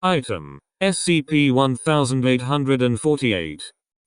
Item: SCP-1848.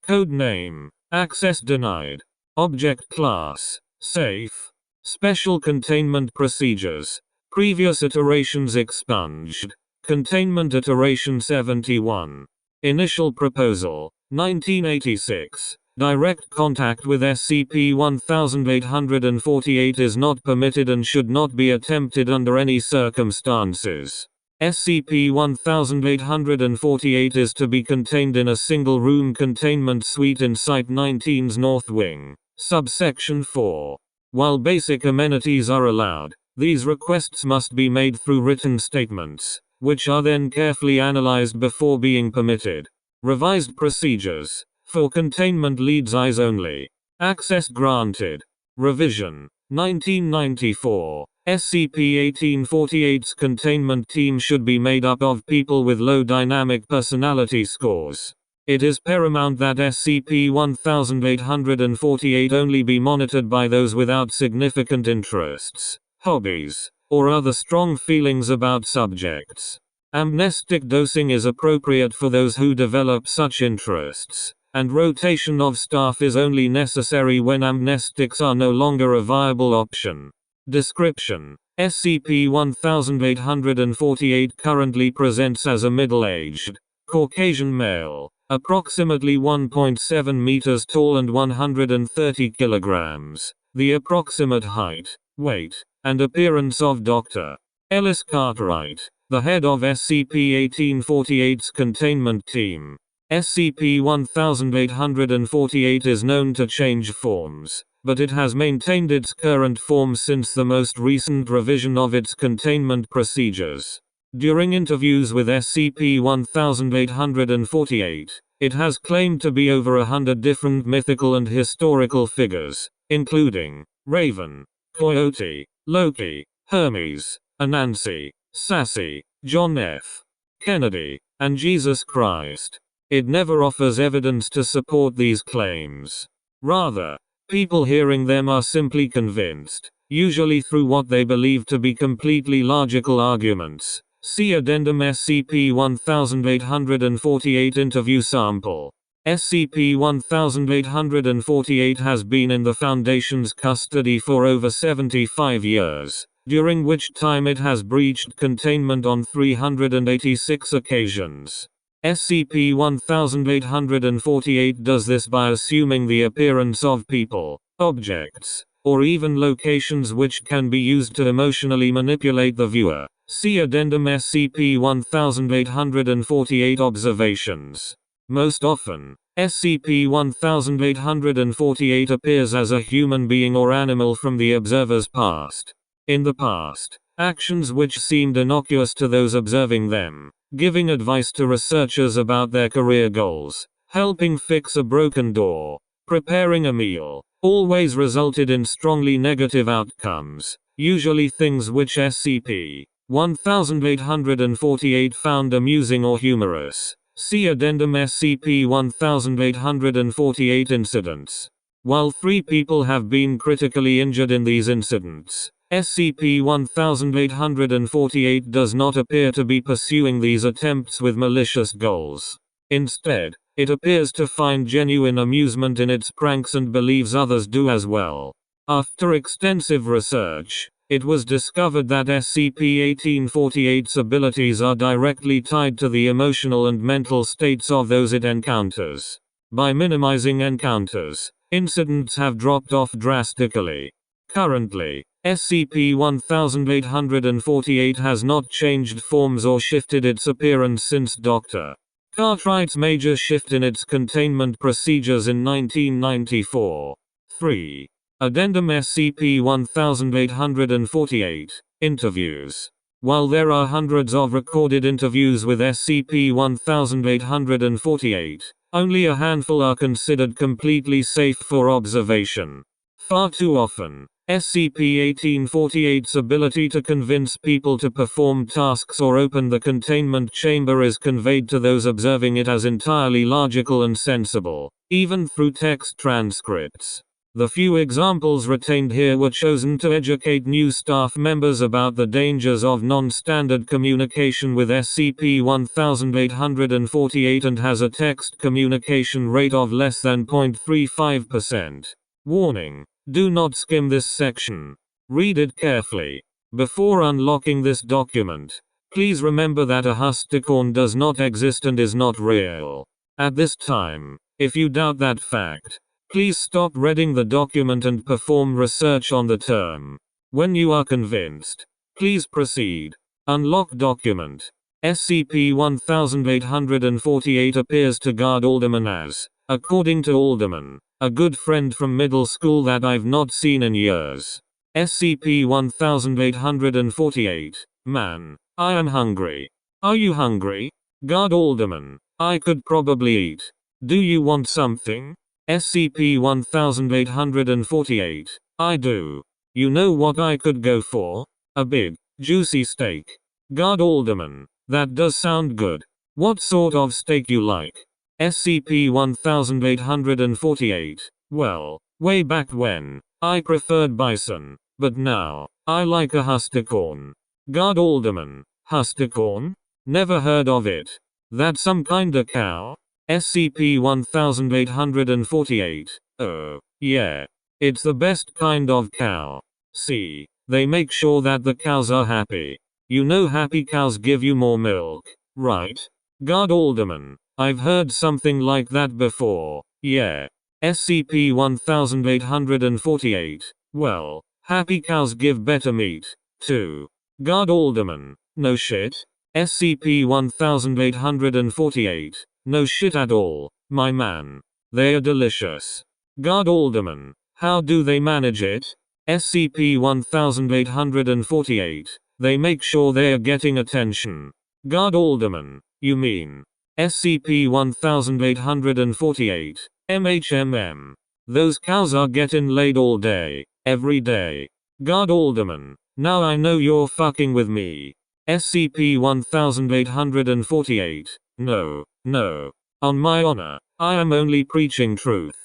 Code name: Access denied. Object class: Safe. Special containment procedures: Previous iterations expunged. Containment Iteration 71. Initial proposal: 1986. Direct contact with SCP-1848 is not permitted and should not be attempted under any circumstances. SCP-1848 is to be contained in a single-room containment suite in Site-19's North Wing, Subsection 4. While basic amenities are allowed, these requests must be made through written statements, which are then carefully analyzed before being permitted. Revised procedures. For containment leads eyes only. Access granted. Revision. 1994. SCP-1848's containment team should be made up of people with low dynamic personality scores. It is paramount that SCP-1848 only be monitored by those without significant interests, hobbies, or other strong feelings about subjects. Amnestic dosing is appropriate for those who develop such interests, and rotation of staff is only necessary when amnestics are no longer a viable option. Description: SCP-1848 currently presents as a middle-aged, Caucasian male, approximately 1.7 meters tall and 130 kilograms. The approximate height, weight, and appearance of Dr. Ellis Cartwright, the head of SCP-1848's containment team. SCP-1848 is known to change forms, but it has maintained its current form since the most recent revision of its containment procedures. During interviews with SCP-1848, it has claimed to be over 100 different mythical and historical figures, including Raven, Coyote, Loki, Hermes, Anansi, Sassy, John F. Kennedy, and Jesus Christ. It never offers evidence to support these claims. Rather, people hearing them are simply convinced, usually through what they believe to be completely logical arguments. See Addendum SCP-1848 interview sample. SCP-1848 has been in the Foundation's custody for over 75 years, during which time it has breached containment on 386 occasions. SCP-1848 does this by assuming the appearance of people, objects, or even locations which can be used to emotionally manipulate the viewer. See Addendum SCP-1848 Observations. Most often, SCP-1848 appears as a human being or animal from the observer's past. In the past, actions which seemed innocuous to those observing them, giving advice to researchers about their career goals, helping fix a broken door, preparing a meal, always resulted in strongly negative outcomes, usually things which SCP-1848 found amusing or humorous. See Addendum SCP-1848 Incidents. While 3 people have been critically injured in these incidents, SCP-1848 does not appear to be pursuing these attempts with malicious goals. Instead, it appears to find genuine amusement in its pranks and believes others do as well. After extensive research, it was discovered that SCP-1848's abilities are directly tied to the emotional and mental states of those it encounters. By minimizing encounters, incidents have dropped off drastically. Currently, SCP-1848 has not changed forms or shifted its appearance since Dr. Cartwright's major shift in its containment procedures in 1994. 3. Addendum SCP-1848 Interviews. While there are hundreds of recorded interviews with SCP-1848, only a handful are considered completely safe for observation. Far too often, SCP-1848's ability to convince people to perform tasks or open the containment chamber is conveyed to those observing it as entirely logical and sensible, even through text transcripts. The few examples retained here were chosen to educate new staff members about the dangers of non-standard communication with SCP-1848 and has a text communication rate of less than 0.35%. Warning: do not skim this section. Read it carefully. Before unlocking this document, please remember that a Husticorn does not exist and is not real. At this time, if you doubt that fact, please stop reading the document and perform research on the term. When you are convinced, please proceed. Unlock document. SCP-1848 appears to guard Alderman as, according to Alderman, a good friend from middle school that I've not seen in years. SCP-1848, man, I am hungry. Are you hungry? Guard Alderman, I could probably eat. Do you want something? SCP-1848, I do. You know what I could go for? A big, juicy steak. Guard Alderman, that does sound good. What sort of steak you like? SCP-1848, well, way back when, I preferred bison, but now, I like a Husticorn. Guard Alderman, Husticorn? Never heard of it. That some kinda cow? SCP-1848, oh, yeah. It's the best kind of cow. See, they make sure that the cows are happy. You know happy cows give you more milk, right? Guard Alderman, I've heard something like that before, yeah. SCP-1848, well, happy cows give better meat, too. Guard Alderman, no shit? SCP-1848, no shit at all, my man. They are delicious. Guard Alderman, how do they manage it? SCP-1848, they make sure they are getting attention. Guard Alderman, you mean SCP-1848, MHMM. Those cows are getting laid all day, every day. Guard Alderman, now I know you're fucking with me. SCP-1848, no, no. On my honor, I am only preaching truth.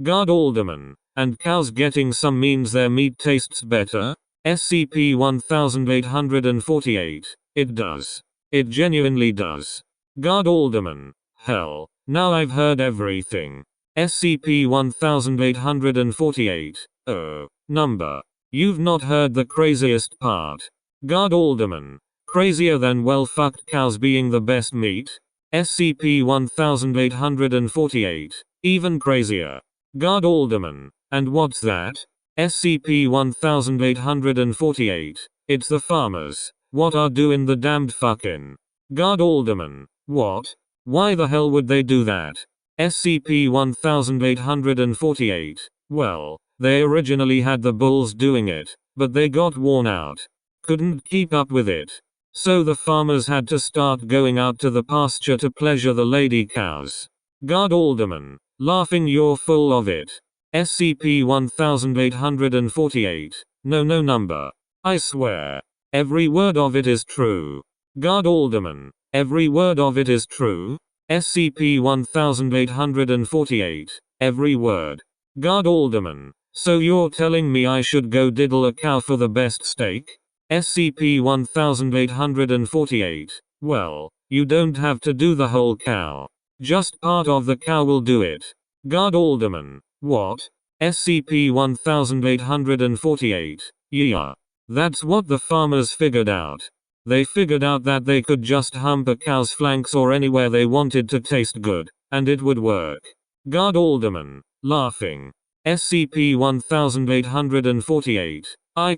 Guard Alderman, and cows getting some means their meat tastes better? SCP-1848, it does. It genuinely does. Guard Alderman, hell, now I've heard everything. SCP-1848, oh, number. You've not heard the craziest part. Guard Alderman, crazier than well-fucked cows being the best meat? SCP-1848, even crazier. Guard Alderman, and what's that? SCP-1848, it's the farmers. What are doing the damned fucking? Guard Alderman, what? Why the hell would they do that? SCP-1848, well, they originally had the bulls doing it, but they got worn out. Couldn't keep up with it. So the farmers had to start going out to the pasture to pleasure the lady cows. Guard Alderman, laughing you're full of it. SCP-1848, no number. I swear. Every word of it is true. Guard Alderman, every word of it is true? SCP-1848, every word. Guard Alderman, so you're telling me I should go diddle a cow for the best steak? SCP-1848, well, you don't have to do the whole cow. Just part of the cow will do it. Guard Alderman, what? SCP-1848, yeah. That's what the farmers figured out. They figured out that they could just hump a cow's flanks or anywhere they wanted to taste good, and it would work. Guard Alderman, laughing. SCP-1848, I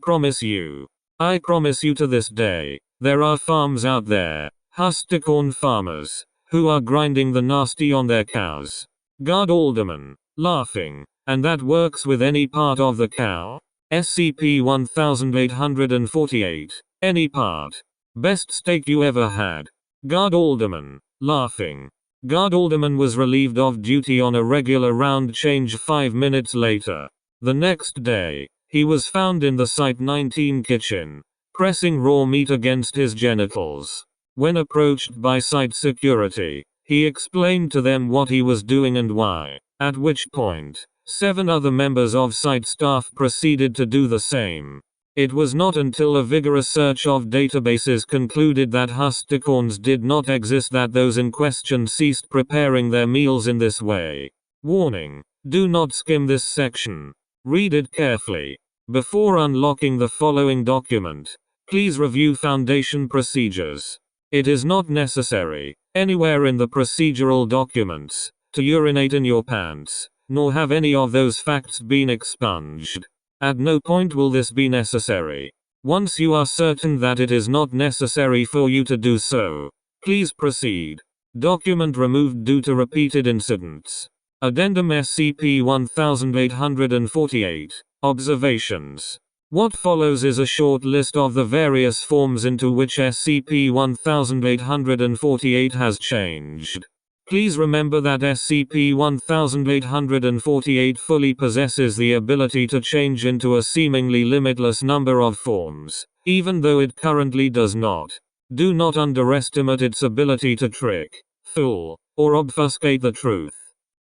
promise you to this day, there are farms out there, Husticorn farmers, who are grinding the nasty on their cows. Guard Alderman, laughing, and that works with any part of the cow? SCP-1848, any part. Best steak you ever had. Guard Alderman, laughing. Guard Alderman was relieved of duty on a regular round change 5 minutes later. The next day, he was found in the Site-19 kitchen, pressing raw meat against his genitals. When approached by site security, he explained to them what he was doing and why, at which point, 7 other members of site staff proceeded to do the same. It was not until a vigorous search of databases concluded that husticorns did not exist that those in question ceased preparing their meals in this way. Warning: do not skim this section. Read it carefully. Before unlocking the following document, please review Foundation procedures. It is not necessary, anywhere in the procedural documents, to urinate in your pants, nor have any of those facts been expunged. At no point will this be necessary. Once you are certain that it is not necessary for you to do so, please proceed. Document removed due to repeated incidents. Addendum SCP-1848. Observations. What follows is a short list of the various forms into which SCP-1848 has changed. Please remember that SCP-1848 fully possesses the ability to change into a seemingly limitless number of forms, even though it currently does not. Do not underestimate its ability to trick, fool, or obfuscate the truth.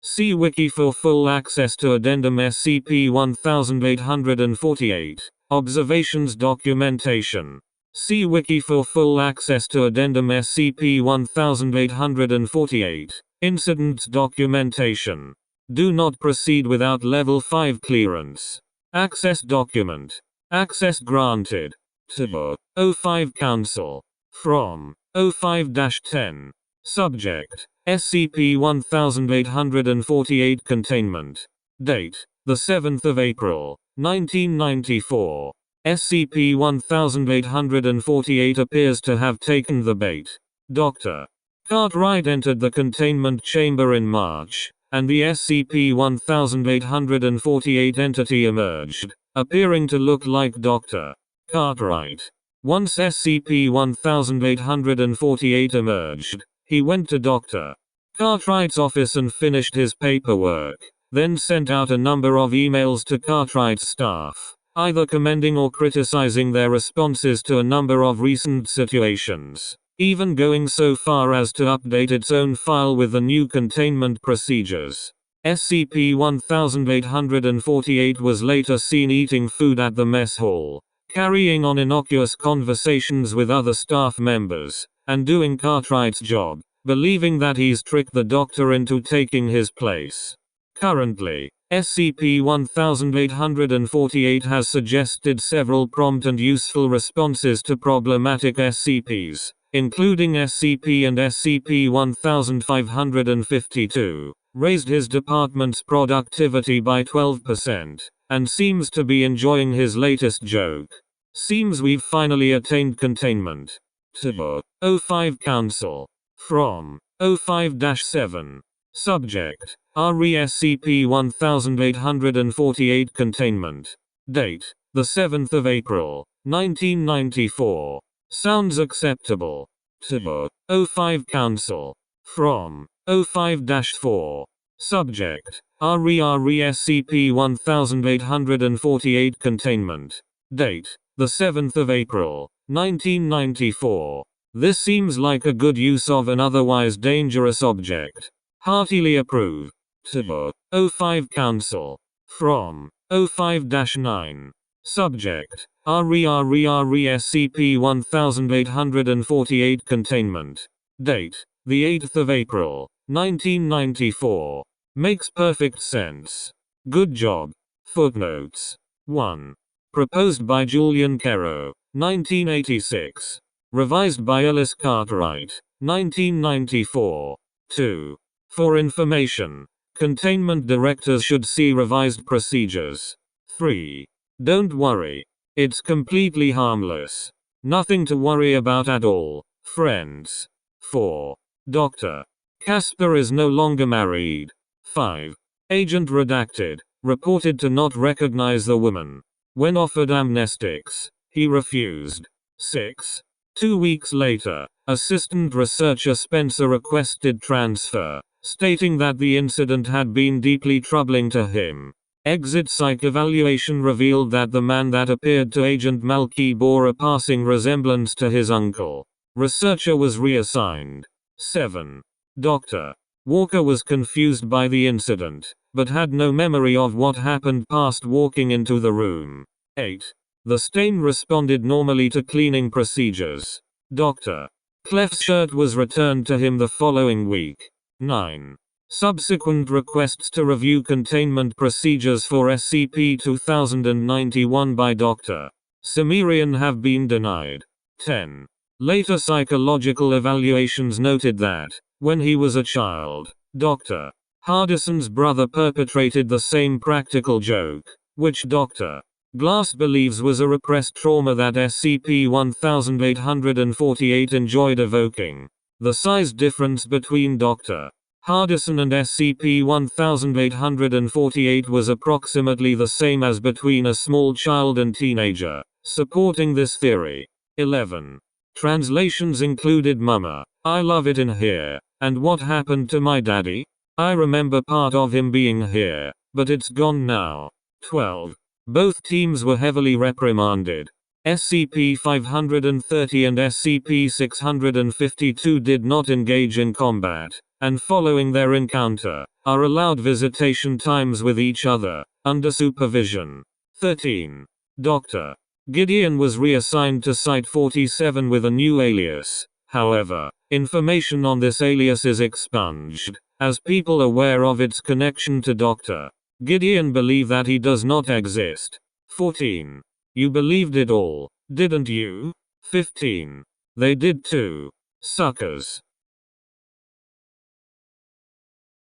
See Wiki for full access to Addendum SCP-1848. Observations documentation. See Wiki for full access to Addendum SCP-1848. Incidents documentation. Do not proceed without Level 5 clearance. Access document. Access granted. To O5 Council. From O5-10. Subject: SCP-1848 Containment. Date: the 7th of April, 1994. SCP-1848 appears to have taken the bait. Dr. Cartwright entered the containment chamber in March, and the SCP-1848 entity emerged, appearing to look like Dr. Cartwright. Once SCP-1848 emerged, he went to Dr. Cartwright's office and finished his paperwork, then sent out a number of emails to Cartwright's staff, either commending or criticizing their responses to a number of recent situations, even going so far as to update its own file with the new containment procedures. SCP-1848 was later seen eating food at the mess hall, carrying on innocuous conversations with other staff members, and doing Cartwright's job, believing that he's tricked the doctor into taking his place. Currently, SCP-1848 has suggested several prompt and useful responses to problematic SCPs, including SCP and SCP-1552, raised his department's productivity by 12%, and seems to be enjoying his latest joke. Seems we've finally attained containment. To O5 Council. From O5-7. Subject: SCP-1848 Containment. Date: the 7th of April, 1994. Sounds acceptable. To O5 Council. From O5-4. Subject: SCP-1848 Containment. Date: the 7th of April, 1994. This seems like a good use of an otherwise dangerous object. Heartily approve. To O5 Council. From O5-9. Subject: SCP-1848 Containment. Date: the 8th of April, 1994. Makes perfect sense. Good job. Footnotes. 1. Proposed by Julian Caro, 1986. Revised by Ellis Cartwright, 1994. 2. For information, containment directors should see revised procedures. 3. Don't worry. It's completely harmless. Nothing to worry about at all, friends. 4. Dr. Casper is no longer married. 5. Agent Redacted reported to not recognize the woman. When offered amnestics, he refused. 6. 2 weeks later, Assistant Researcher Spencer requested transfer, stating that the incident had been deeply troubling to him. Exit psych evaluation revealed that the man that appeared to Agent Malky bore a passing resemblance to his uncle. Researcher was reassigned. 7. Dr. Walker was confused by the incident, but had no memory of what happened past walking into the room. 8. The stain responded normally to cleaning procedures. Dr. Clef's shirt was returned to him the following week. 9. Subsequent requests to review containment procedures for SCP-2091 by Dr. Cimmerian have been denied. 10. Later psychological evaluations noted that, when he was a child, Dr. Hardison's brother perpetrated the same practical joke, which Dr. Glass believes was a repressed trauma that SCP-1848 enjoyed evoking. The size difference between Dr. Hardison and SCP-1848 was approximately the same as between a small child and teenager, supporting this theory. 11. Translations included Mama, I love it in here, and What happened to my daddy? I remember part of him being here, but it's gone now. 12. Both teams were heavily reprimanded. SCP-530 and SCP-652 did not engage in combat, and following their encounter, are allowed visitation times with each other, under supervision. 13. Dr. Gideon was reassigned to Site-47 with a new alias. However, information on this alias is expunged, as people aware of its connection to Dr. Gideon believe that he does not exist. 14. You believed it all, didn't you? 15. They did too. Suckers.